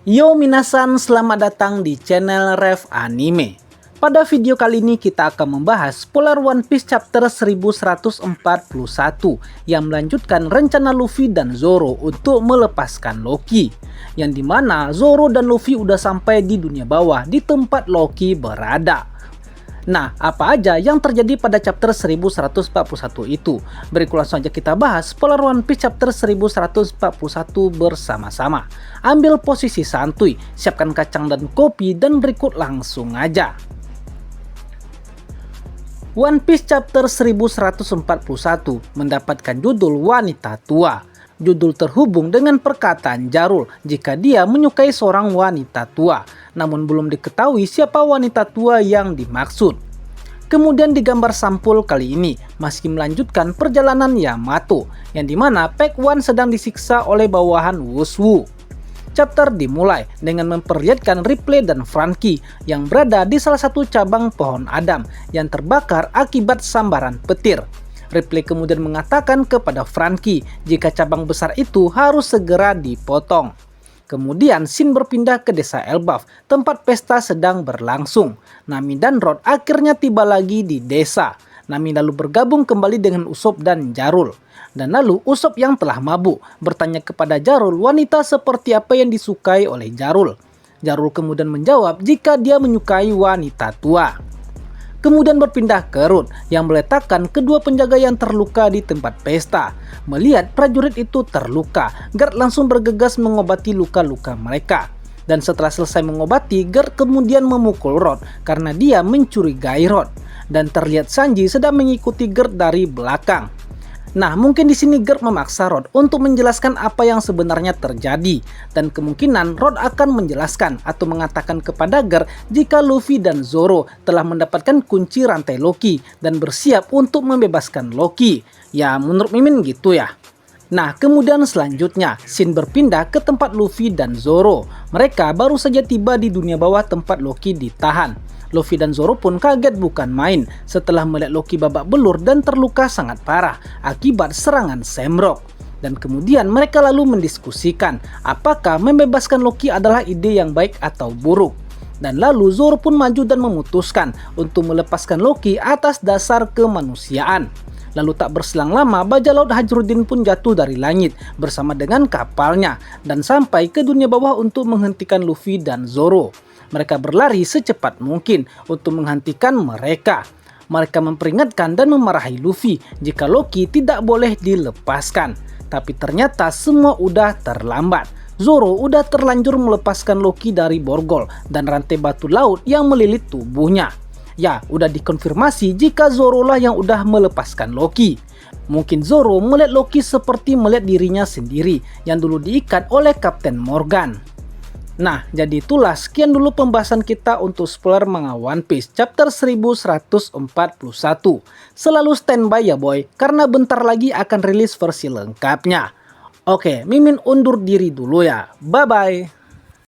Yo minasan, selamat datang di channel Rev Anime. Pada video kali ini kita akan membahas spoiler One Piece chapter 1141 yang melanjutkan rencana Luffy dan Zoro untuk melepaskan Loki. Yang dimana Zoro dan Luffy udah sampai di dunia bawah di tempat Loki berada. Nah, apa aja yang terjadi pada chapter 1141 itu? Berikut langsung aja kita bahas spoiler One Piece chapter 1141 bersama-sama. Ambil posisi santuy, siapkan kacang dan kopi, dan berikut langsung aja. One Piece chapter 1141 mendapatkan judul Wanita Tua. Judul terhubung dengan perkataan Jarul jika dia menyukai seorang wanita tua, namun belum diketahui siapa wanita tua yang dimaksud. Kemudian di gambar sampul kali ini masih melanjutkan perjalanan Yamato, yang dimana Pack One sedang disiksa oleh bawahan Wushu. Chapter dimulai dengan memperlihatkan Ripley dan Franky yang berada di salah satu cabang pohon Adam yang terbakar akibat sambaran petir. Ripley kemudian mengatakan kepada Franky jika cabang besar itu harus segera dipotong. Kemudian scene berpindah ke desa Elbaf, tempat pesta sedang berlangsung. Nami dan Rod akhirnya tiba lagi di desa. Nami lalu bergabung kembali dengan Usopp dan Jarul. Dan lalu Usopp yang telah mabuk bertanya kepada Jarul wanita seperti apa yang disukai oleh Jarul. Jarul kemudian menjawab jika dia menyukai wanita tua. Kemudian berpindah ke Root yang meletakkan kedua penjaga yang terluka di tempat pesta. Melihat prajurit itu terluka, Guard langsung bergegas mengobati luka-luka mereka. Dan setelah selesai mengobati, Guard kemudian memukul Rod karena dia mencurigai Rod. Dan terlihat Sanji sedang mengikuti Guard dari belakang. Nah, mungkin di sini Guard memaksa Rod untuk menjelaskan apa yang sebenarnya terjadi, dan kemungkinan Rod akan menjelaskan atau mengatakan kepada Guard jika Luffy dan Zoro telah mendapatkan kunci rantai Loki dan bersiap untuk membebaskan Loki. Ya, menurut Mimin gitu ya. Nah, kemudian selanjutnya scene berpindah ke tempat Luffy dan Zoro. Mereka baru saja tiba di dunia bawah tempat Loki ditahan. Luffy dan Zoro pun kaget bukan main setelah melihat Loki babak belur dan terluka sangat parah akibat serangan Sam Rock. Dan kemudian mereka lalu mendiskusikan apakah membebaskan Loki adalah ide yang baik atau buruk. Dan lalu Zoro pun maju dan memutuskan untuk melepaskan Loki atas dasar kemanusiaan. Lalu tak berselang lama bajak laut Hajruddin pun jatuh dari langit bersama dengan kapalnya dan sampai ke dunia bawah untuk menghentikan Luffy dan Zoro. Mereka berlari secepat mungkin untuk menghentikan mereka. Mereka memperingatkan dan memarahi Luffy jika Loki tidak boleh dilepaskan. Tapi ternyata semua udah terlambat. Zoro udah terlanjur melepaskan Loki dari borgol dan rantai batu laut yang melilit tubuhnya. Ya, udah dikonfirmasi jika Zoro lah yang udah melepaskan Loki. Mungkin Zoro melihat Loki seperti melihat dirinya sendiri yang dulu diikat oleh Kapten Morgan. Nah, jadi itulah sekian dulu pembahasan kita untuk spoiler manga One Piece chapter 1141. Selalu standby ya boy, karena bentar lagi akan rilis versi lengkapnya. Oke, Mimin undur diri dulu ya. Bye-bye.